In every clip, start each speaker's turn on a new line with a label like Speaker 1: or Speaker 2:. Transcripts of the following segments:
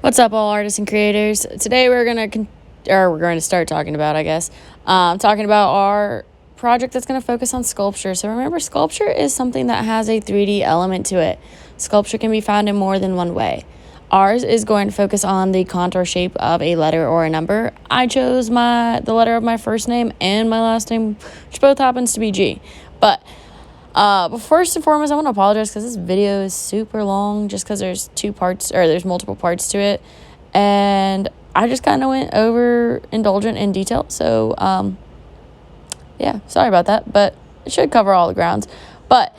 Speaker 1: What's up, all artists and creators? Today we're going to start talking about, talking about our project that's going to focus on sculpture. So remember, sculpture is something that has a 3D element to it. Sculpture can be found in more than one way. Ours is going to focus on the contour shape of a letter or a number. I chose the letter of my first name and my last name, which both happens to be G. But first and foremost, I want to apologize because this video is super long just because there's there's multiple parts to it. And I just kind of went overindulgent in detail. So, yeah, sorry about that, but it should cover all the grounds. But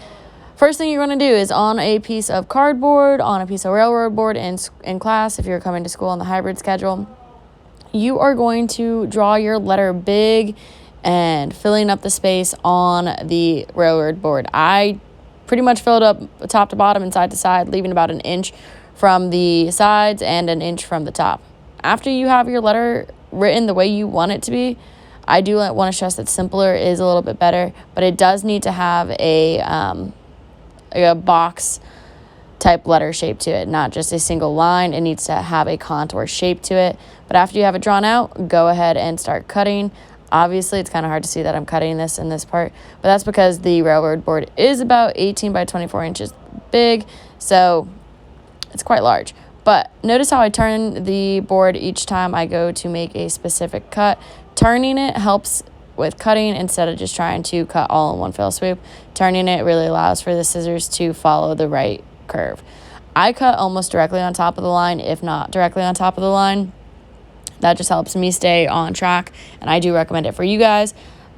Speaker 1: first thing you're going to do is on a piece of cardboard, on a piece of railroad board in class, if you're coming to school on the hybrid schedule, you are going to draw your letter big and filling up the space on the railroad board. I pretty much filled up top to bottom and side to side, leaving about an inch from the sides and an inch from the top. After you have your letter written the way you want it to be, I do want to stress that simpler is a little bit better, but it does need to have a box type letter shape to it, not just a single line. It needs to have a contour shape to it. But after you have it drawn out, go ahead and start cutting. Obviously, it's kind of hard to see that I'm cutting this in this part, but that's because the railroad board is about 18 by 24 inches big, so it's quite large. But notice how I turn the board each time I go to make a specific cut. Turning it helps with cutting instead of just trying to cut all in one fell swoop. Turning it really allows for the scissors to follow the right curve. I cut almost directly on top of the line, if not directly on top of the line. That just helps me stay on track, and I do recommend it for you guys.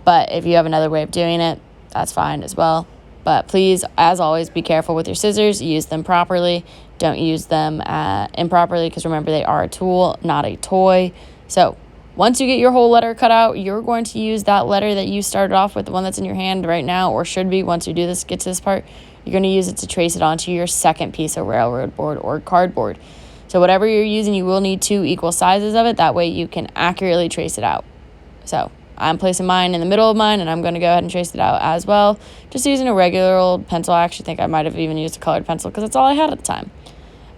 Speaker 1: But if you have another way of doing it, that's fine as well. But please, as always, be careful with your scissors. Use them properly. Don't use them improperly, because remember, they are a tool, not a toy. So once you get your whole letter cut out, you're going to use that letter that you started off with, the one that's in your hand right now, or should be once you get to this part. You're going to use it to trace it onto your second piece of railroad board or cardboard. So whatever you're using, you will need 2 equal sizes of it. That way you can accurately trace it out. So I'm placing mine in the middle of mine, and I'm going to go ahead and trace it out as well. Just using a regular old pencil. I actually think I might have even used a colored pencil because that's all I had at the time.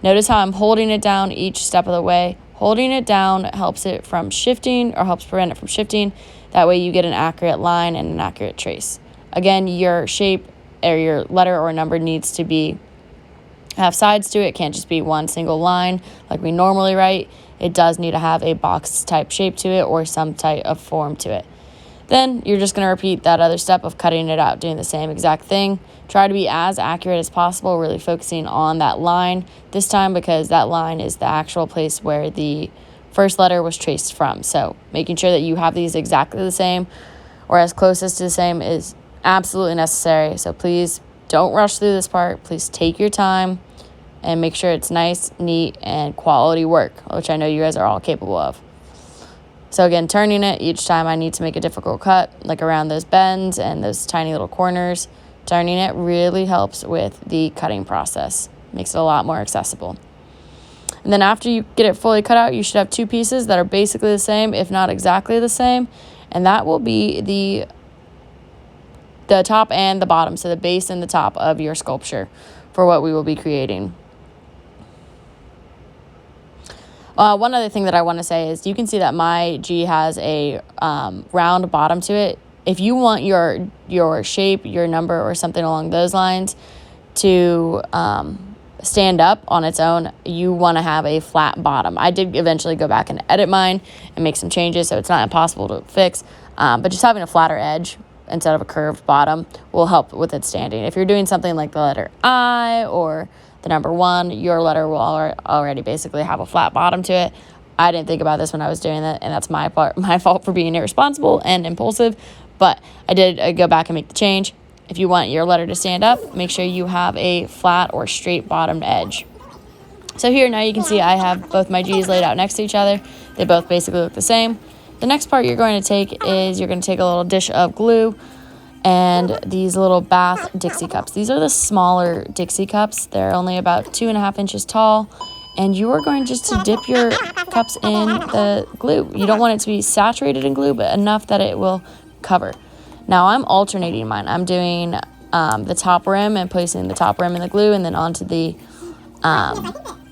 Speaker 1: Notice how I'm holding it down each step of the way. Holding it down helps it from shifting, or helps prevent it from shifting. That way you get an accurate line and an accurate trace. Again, your shape or your letter or number needs to have sides to it. It can't just be one single line like we normally write. It does need to have a box type shape to it or some type of form to it. Then you're just going to repeat that other step of cutting it out, doing the same exact thing. Try to be as accurate as possible, really focusing on that line this time, because that line is the actual place where the first letter was traced from. So making sure that you have these exactly the same or as close as to the same is absolutely necessary. So please don't rush through this part. Please take your time and make sure it's nice, neat, and quality work, which I know you guys are all capable of. So again, turning it each time I need to make a difficult cut, like around those bends and those tiny little corners. Turning it really helps with the cutting process. Makes it a lot more accessible. And then after you get it fully cut out, you should have 2 pieces that are basically the same, if not exactly the same. And that will be the top and the bottom, so the base and the top of your sculpture for what we will be creating. One other thing that I want to say is you can see that my G has a round bottom to it. If you want your shape, your number, or something along those lines to stand up on its own, you want to have a flat bottom. I did eventually go back and edit mine and make some changes, so it's not impossible to fix. But just having a flatter edge instead of a curved bottom will help with it standing. If you're doing something like the letter I or the number 1, your letter will already basically have a flat bottom to it. I didn't think about this when I was doing that, and that's my fault for being irresponsible and impulsive, but I did go back and make the change. If you want your letter to stand up, make sure you have a flat or straight bottomed edge. So here now you can see I have both my G's laid out next to each other. They both basically look the same. The next part you're going to take is you're going to take a little dish of glue and these little bath Dixie cups. These are the smaller Dixie cups. They're only about 2.5 inches tall. And you are going just to dip your cups in the glue. You don't want it to be saturated in glue, but enough that it will cover. Now I'm alternating mine. I'm doing the top rim and placing the top rim in the glue, and then onto the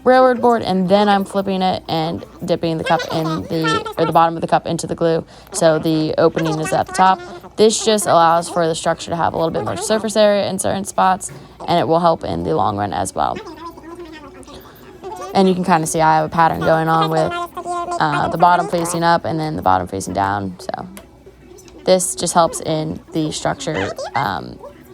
Speaker 1: railroad board, and then I'm flipping it and dipping the cup in the bottom of the cup into the glue, so the opening is at the top. This just allows for the structure to have a little bit more surface area in certain spots, and it will help in the long run as well. And you can kind of see I have a pattern going on with the bottom facing up and then the bottom facing down. So this just helps in the structure,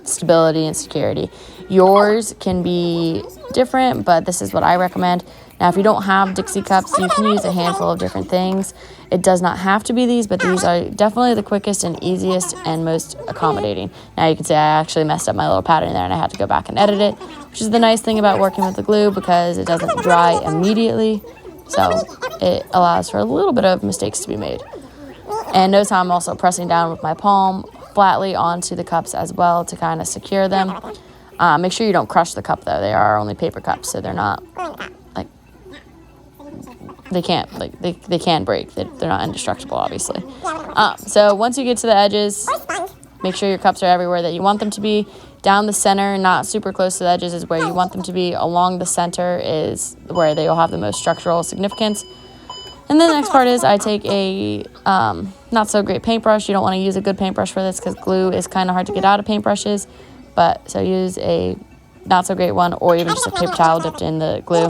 Speaker 1: stability and security. Yours can be different, but this is what I recommend. Now, if you don't have Dixie cups, you can use a handful of different things. It does not have to be these, but these are definitely the quickest and easiest and most accommodating. Now, you can see I actually messed up my little pattern there, and I had to go back and edit it, which is the nice thing about working with the glue because it doesn't dry immediately. So it allows for a little bit of mistakes to be made. And notice how I'm also pressing down with my palm flatly onto the cups as well to kind of secure them. Make sure you don't crush the cup though. They are only paper cups, so they're not like they can break. They're not indestructible, obviously. So once you get to the edges, make sure your cups are everywhere that you want them to be. Down the center, not super close to the edges, is where you want them to be. Along the center is where they will have the most structural significance. And then the next part is I take a not so great paintbrush. You don't want to use a good paintbrush for this because glue is kind of hard to get out of paintbrushes. But so use a not so great one, or even just a paper towel dipped in the glue.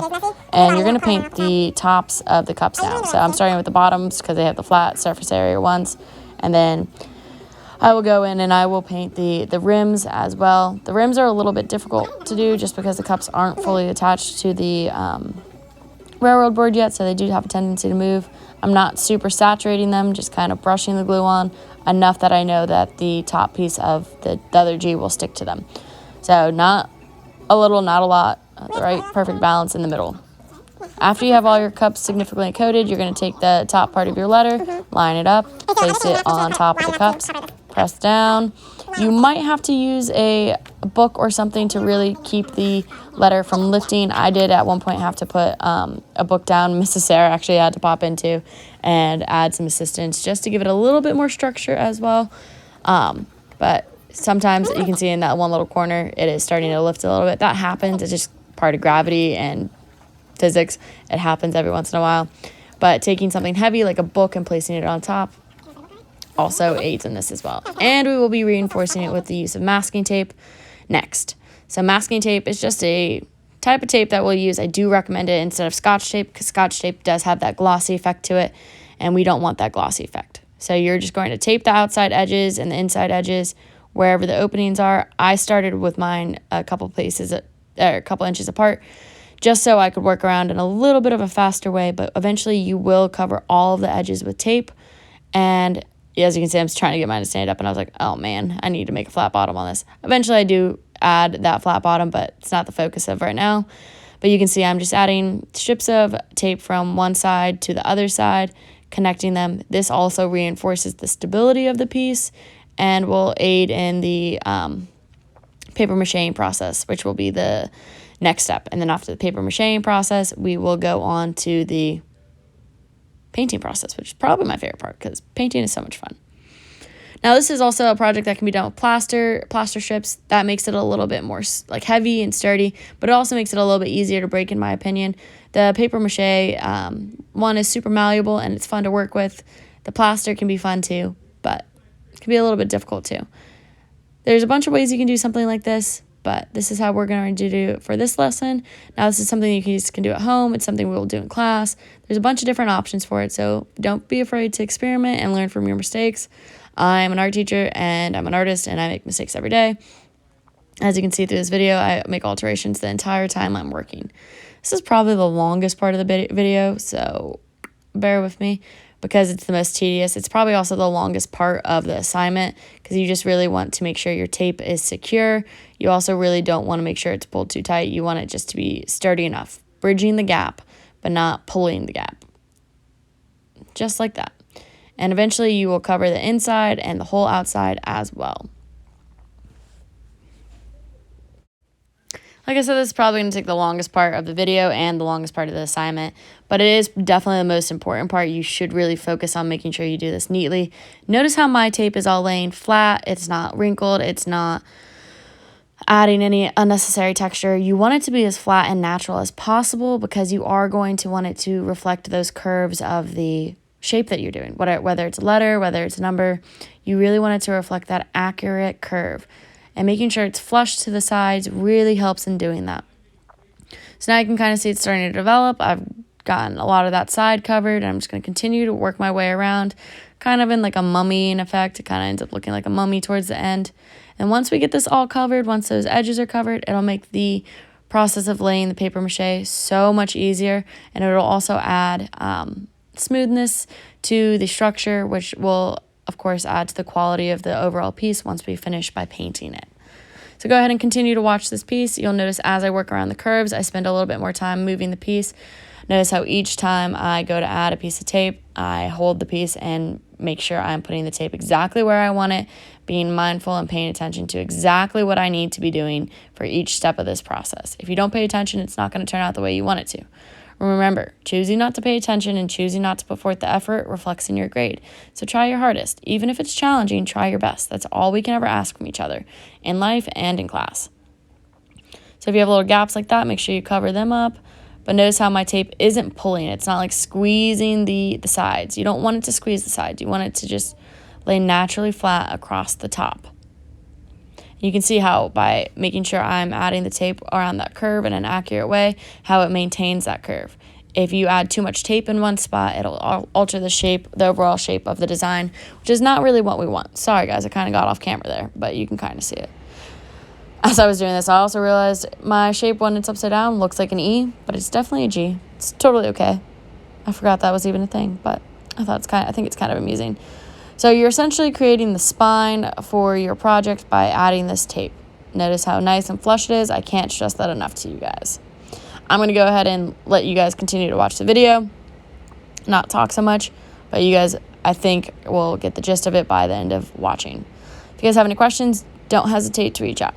Speaker 1: And you're going to paint the tops of the cups now. So I'm starting with the bottoms because they have the flat surface area ones. And then I will go in and I will paint the rims as well. The rims are a little bit difficult to do just because the cups aren't fully attached to the railroad board yet, so they do have a tendency to move. I'm not super saturating them, just kind of brushing the glue on enough that I know that the top piece of the other G will stick to them. So not a little, not a lot, the right perfect balance in the middle. After you have all your cups significantly coated, you're going to take the top part of your letter, line it up, place it on top of the cups, press down. You might have to use a book or something to really keep the letter from lifting. I did at one point have to put a book down. Mrs. Sarah actually had to pop into and add some assistance just to give it a little bit more structure as well. But sometimes you can see in that one little corner, it is starting to lift a little bit. That happens. It's just part of gravity and physics. It happens every once in a while. But taking something heavy like a book and placing it on top also aids in this as well. And we will be reinforcing it with the use of masking tape next. So masking tape is just a type of tape that we'll use. I do recommend it instead of Scotch tape because Scotch tape does have that glossy effect to it, and we don't want that glossy effect. So you're just going to tape the outside edges and the inside edges wherever the openings are. I started with mine a couple inches apart just so I could work around in a little bit of a faster way, but eventually you will cover all of the edges with tape. And as you can see, I'm just trying to get mine to stand up, and I was like, oh man, I need to make a flat bottom on this. Eventually I do add that flat bottom, but it's not the focus of right now. But you can see I'm just adding strips of tape from one side to the other side, connecting them. This also reinforces the stability of the piece and will aid in the paper macheing process, which will be the next step. And then after the paper macheing process, we will go on to the painting process, which is probably my favorite part because painting is so much fun. Now, this is also a project that can be done with plaster strips. That makes it a little bit more like heavy and sturdy, but it also makes it a little bit easier to break, in my opinion. The paper mache one is super malleable and it's fun to work with. The plaster can be fun too, but it can be a little bit difficult too. There's a bunch of ways you can do something like this, but this is how we're going to do it for this lesson. Now, this is something you can do at home. It's something we'll do in class. There's a bunch of different options for it, so don't be afraid to experiment and learn from your mistakes. I'm an art teacher, and I'm an artist, and I make mistakes every day. As you can see through this video, I make alterations the entire time I'm working. This is probably the longest part of the video, so bear with me because it's the most tedious. It's probably also the longest part of the assignment because you just really want to make sure your tape is secure. You also really don't want to make sure it's pulled too tight. You want it just to be sturdy enough, bridging the gap, but not pulling the gap. Just like that. And eventually you will cover the inside and the whole outside as well. Like I said, this is probably going to take the longest part of the video and the longest part of the assignment, but it is definitely the most important part. You should really focus on making sure you do this neatly. Notice how my tape is all laying flat. It's not wrinkled. It's not adding any unnecessary texture. You want it to be as flat and natural as possible because you are going to want it to reflect those curves of the shape that you're doing, whether it's a letter, whether it's a number. You really want it to reflect that accurate curve, and making sure it's flush to the sides really helps in doing that. So now you can kind of see it's starting to develop. I've gotten a lot of that side covered, and I'm just going to continue to work my way around, kind of in like a mummy in effect. It kind of ends up looking like a mummy towards the end. And once we get this all covered, once those edges are covered, it'll make the process of laying the paper mache so much easier, and it'll also add smoothness to the structure, which will, of course, add to the quality of the overall piece once we finish by painting it. So go ahead and continue to watch this piece. You'll notice as I work around the curves, I spend a little bit more time moving the piece. Notice how each time I go to add a piece of tape, I hold the piece and make sure I'm putting the tape exactly where I want it, being mindful and paying attention to exactly what I need to be doing for each step of this process. If you don't pay attention, it's not going to turn out the way you want it to. Remember, choosing not to pay attention and choosing not to put forth the effort reflects in your grade. So try your hardest. Even if it's challenging, try your best. That's all we can ever ask from each other, in life and in class. So if you have little gaps like that, make sure you cover them up. But notice how my tape isn't pulling. It's not like squeezing the sides. You don't want it to squeeze the sides. You want it to just lay naturally flat across the top. You can see how by making sure I'm adding the tape around that curve in an accurate way, how it maintains that curve. If you add too much tape in one spot, it'll alter the shape, the overall shape of the design, which is not really what we want. Sorry guys, I kind of got off camera there, but you can kind of see it. As I was doing this, I also realized my shape when it's upside down looks like an E, but it's definitely a G. It's totally okay. I forgot that was even a thing, but I think it's kind of amusing. So you're essentially creating the spine for your project by adding this tape. Notice how nice and flush it is. I can't stress that enough to you guys. I'm going to go ahead and let you guys continue to watch the video, not talk so much, but you guys, I think, will get the gist of it by the end of watching. If you guys have any questions, don't hesitate to reach out.